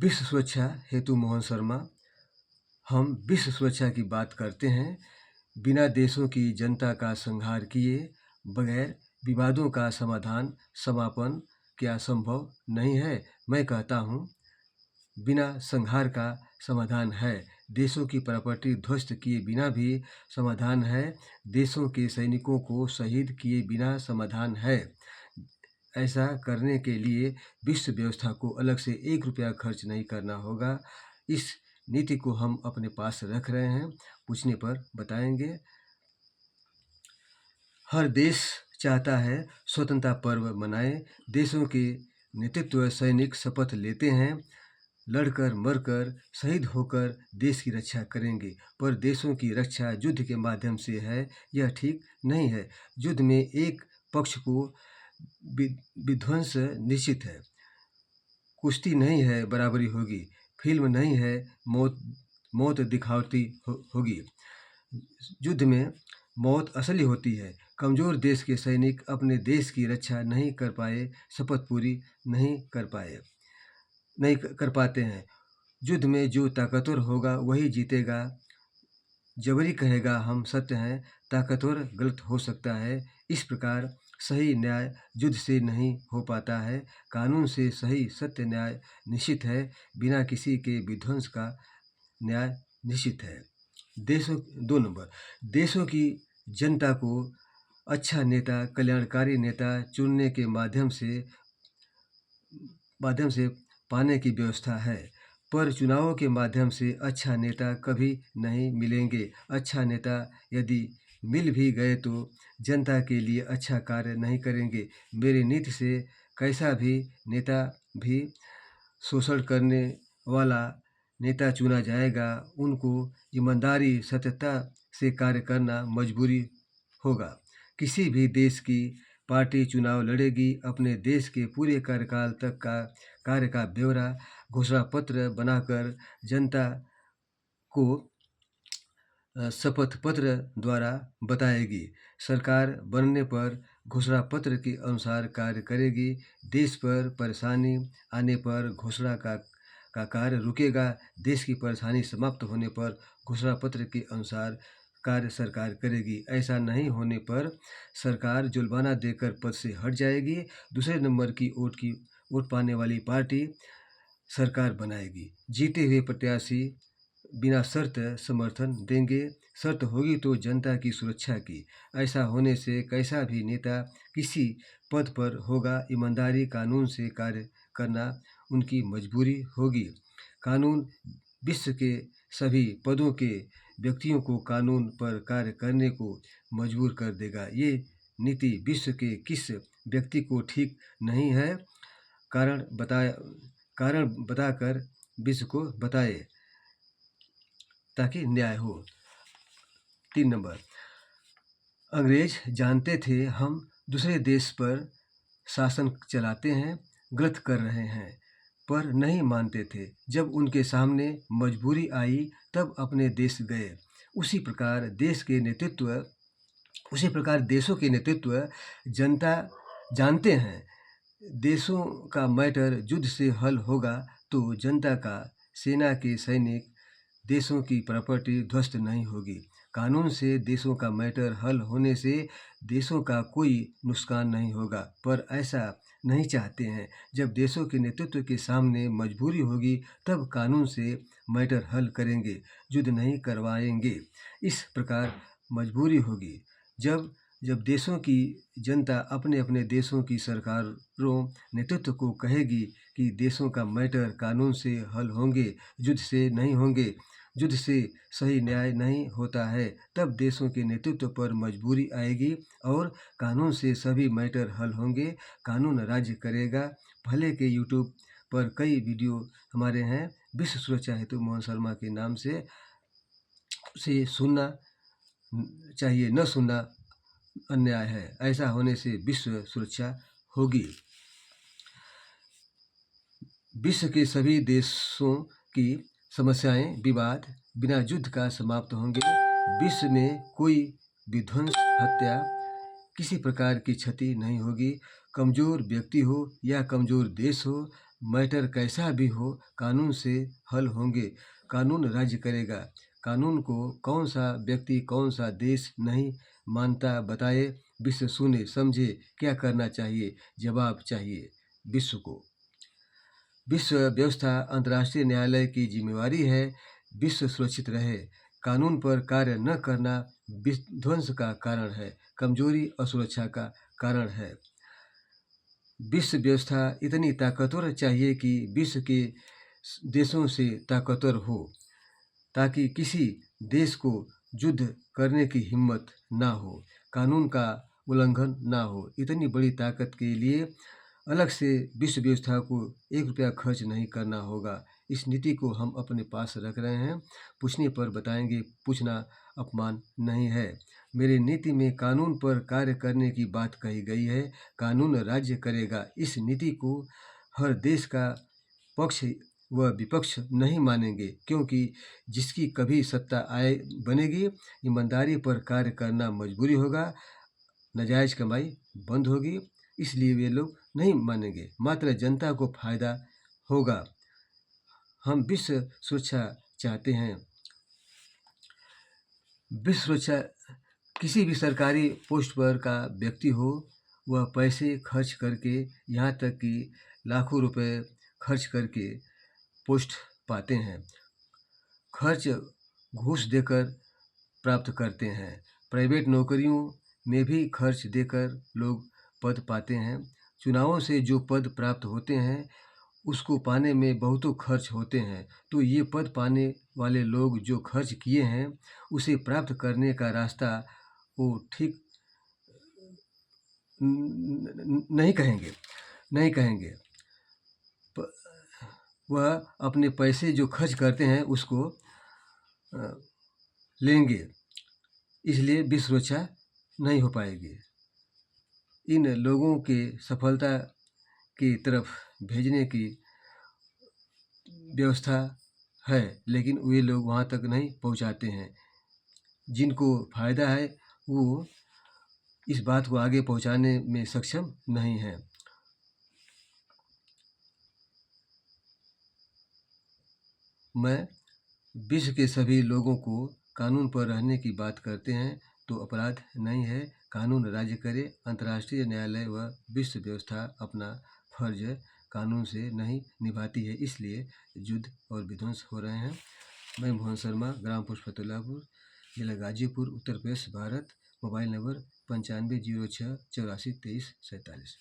विश्व सुरक्षा हेतु मोहन शर्मा। हम विश्व सुरक्षा की बात करते हैं। बिना देशों की जनता का संहार किए बगैर विवादों का समापन क्या संभव नहीं है? मैं कहता हूँ, बिना संहार का समाधान है। देशों की प्रॉपर्टी ध्वस्त किए बिना भी समाधान है। देशों के सैनिकों को शहीद किए बिना समाधान है। ऐसा करने के लिए विश्व व्यवस्था को अलग से 1 रुपया खर्च नहीं करना होगा। इस नीति को हम अपने पास रख रहे हैं, पूछने पर बताएंगे। हर देश चाहता है स्वतंत्रता पर्व मनाए। देशों के नेतृत्व सैनिक शपथ लेते हैं, लड़कर मरकर शहीद होकर देश की रक्षा करेंगे। पर देशों की रक्षा युद्ध के माध्यम से है, यह ठीक नहीं है। युद्ध में एक पक्ष को विध्वंस निश्चित है। कुश्ती नहीं है बराबरी होगी। फिल्म नहीं है मौत दिखावटी होगी। युद्ध में मौत असली होती है। कमजोर देश के सैनिक अपने देश की रक्षा नहीं कर पाए, शपथ पूरी नहीं कर पाते हैं। युद्ध में जो ताकतवर होगा वही जीतेगा। जबरी कहेगा हम सत्य हैं, ताकतवर गलत हो सकता है। इस प्रकार सही न्याय युद्ध से नहीं हो पाता है। कानून से सही सत्य न्याय निश्चित है। बिना किसी के विध्वंस का न्याय निश्चित है। 2 नंबर, देशों की जनता को अच्छा नेता, कल्याणकारी नेता चुनने के माध्यम से पाने की व्यवस्था है। पर चुनावों के माध्यम से अच्छा नेता कभी नहीं मिलेंगे। अच्छा नेता यदि मिल भी गए तो जनता के लिए अच्छा कार्य नहीं करेंगे। मेरी नीति से कैसा भी नेता भी शोषण करने वाला नेता चुना जाएगा। उनको ईमानदारी, सत्यता से कार्य करना मजबूरी होगा। किसी भी देश की पार्टी चुनाव लड़ेगी, अपने देश के पूरे कार्यकाल तक का कार्य का ब्यौरा घोषणा पत्र बनाकर जनता को शपथ पत्र द्वारा बताएगी। सरकार बनने पर घोषणा पत्र के अनुसार कार्य करेगी। देश पर परेशानी आने पर घोषणा का कार्य रुकेगा। देश की परेशानी समाप्त होने पर घोषणा पत्र के अनुसार कार्य सरकार करेगी। ऐसा नहीं होने पर सरकार जुर्माना देकर पद से हट जाएगी। दूसरे नंबर की वोट पाने वाली पार्टी सरकार बनाएगी। जीते हुए प्रत्याशी बिना शर्त समर्थन देंगे। शर्त होगी तो जनता की सुरक्षा की। ऐसा होने से कैसा भी नेता किसी पद पर होगा। ईमानदारी, कानून से कार्य करना उनकी मजबूरी होगी। कानून विश्व के सभी पदों के व्यक्तियों को कानून पर कार्य करने को मजबूर कर देगा। ये नीति विश्व के किस व्यक्ति को ठीक नहीं है, कारण बताकर विश्व को बताए ताकि न्याय हो। 3 नंबर, अंग्रेज जानते थे हम दूसरे देश पर शासन चलाते हैं, गलत कर रहे हैं, पर नहीं मानते थे। जब उनके सामने मजबूरी आई तब अपने देश गए। उसी प्रकार देशों के नेतृत्व जनता जानते हैं। देशों का मैटर युद्ध से हल होगा तो जनता का, सेना के सैनिक, देशों की प्रॉपर्टी ध्वस्त नहीं होगी। कानून से देशों का मैटर हल होने से देशों का कोई नुकसान नहीं होगा। पर ऐसा नहीं चाहते हैं। जब देशों के नेतृत्व के सामने मजबूरी होगी तब कानून से मैटर हल करेंगे, युद्ध नहीं करवाएंगे। इस प्रकार मजबूरी होगी। जब देशों की जनता अपने अपने देशों की सरकारों, नेतृत्व को कहेगी कि देशों का मैटर कानून से हल होंगे, युद्ध से नहीं होंगे, युद्ध से सही न्याय नहीं होता है, तब देशों के नेतृत्व पर मजबूरी आएगी और कानून से सभी मैटर हल होंगे। कानून राज्य करेगा। भले के यूट्यूब पर कई वीडियो हमारे हैं, विश्व सुरक्षा हेतु मोहन शर्मा के नाम से सुनना चाहिए, न सुनना अन्याय है। ऐसा होने से विश्व सुरक्षा होगी। विश्व के सभी देशों की समस्याएं, विवाद बिना युद्ध का समाप्त होंगे। विश्व में कोई विध्वंस, हत्या, किसी प्रकार की क्षति नहीं होगी। कमजोर व्यक्ति हो या कमजोर देश हो, मैटर कैसा भी हो कानून से हल होंगे। कानून राज्य करेगा। कानून को कौन सा व्यक्ति कौन सा देश नहीं मानता बताए। विश्व सुने समझे क्या करना चाहिए। जवाब चाहिए विश्व को। विश्व व्यवस्था अंतर्राष्ट्रीय न्यायालय की जिम्मेवारी है विश्व सुरक्षित रहे। कानून पर कार्य न करना विध्वंस का कारण है, कमजोरी और सुरक्षा का कारण है। विश्व व्यवस्था इतनी ताकतवर चाहिए कि विश्व के देशों से ताकतवर हो, ताकि किसी देश को युद्ध करने की हिम्मत ना हो, कानून का उल्लंघन ना हो। इतनी बड़ी ताकत के लिए अलग से विश्व व्यवस्था को 1 रुपया खर्च नहीं करना होगा। इस नीति को हम अपने पास रख रहे हैं। पूछने पर बताएंगे, पूछना अपमान नहीं है। मेरी नीति में कानून पर कार्य करने की बात कही गई है। कानून राज्य करेगा। इस नीति को हर देश का पक्ष व विपक्ष नहीं मानेंगे, क्योंकि जिसकी कभी सत्ता आए बनेगी, ईमानदारी पर कार्य करना मजबूरी होगा, नाजायज कमाई बंद होगी। इसलिए वे लोग नहीं मानेंगे, मात्र जनता को फायदा होगा। हम विश्व सुरक्षा चाहते हैं। विश्व सुरक्षा किसी भी सरकारी पोस्ट पर का व्यक्ति हो, वह पैसे खर्च करके, यहाँ तक कि लाखों रुपए खर्च करके पोस्ट पाते हैं। खर्च घूस देकर प्राप्त करते हैं। प्राइवेट नौकरियों में भी खर्च देकर लोग पद पाते हैं। चुनावों से जो पद प्राप्त होते हैं, उसको पाने में बहुतों खर्च होते हैं। तो ये पद पाने वाले लोग जो खर्च किए हैं, उसे प्राप्त करने का रास्ता वो ठीक नहीं कहेंगे, नहीं कहेंगे। वह अपने पैसे जो खर्च करते हैं उसको लेंगे, इसलिए विश्व सुरक्षा नहीं हो पाएगी। इन लोगों के सफलता की तरफ भेजने की व्यवस्था है, लेकिन वे लोग वहाँ तक नहीं पहुँचाते हैं। जिनको फायदा है वो इस बात को आगे पहुँचाने में सक्षम नहीं है। मैं विश्व के सभी लोगों को कानून पर रहने की बात करते हैं तो अपराध नहीं है। कानून राज्य करे। अंतर्राष्ट्रीय न्यायालय व विश्व व्यवस्था अपना फर्ज कानून से नहीं निभाती है, इसलिए युद्ध और विध्वंस हो रहे हैं। मैं मोहन शर्मा, ग्राम पोस्ट फतेलापुर, जिला गाजीपुर, उत्तर प्रदेश, भारत। Mobile number 9506 84 23 47।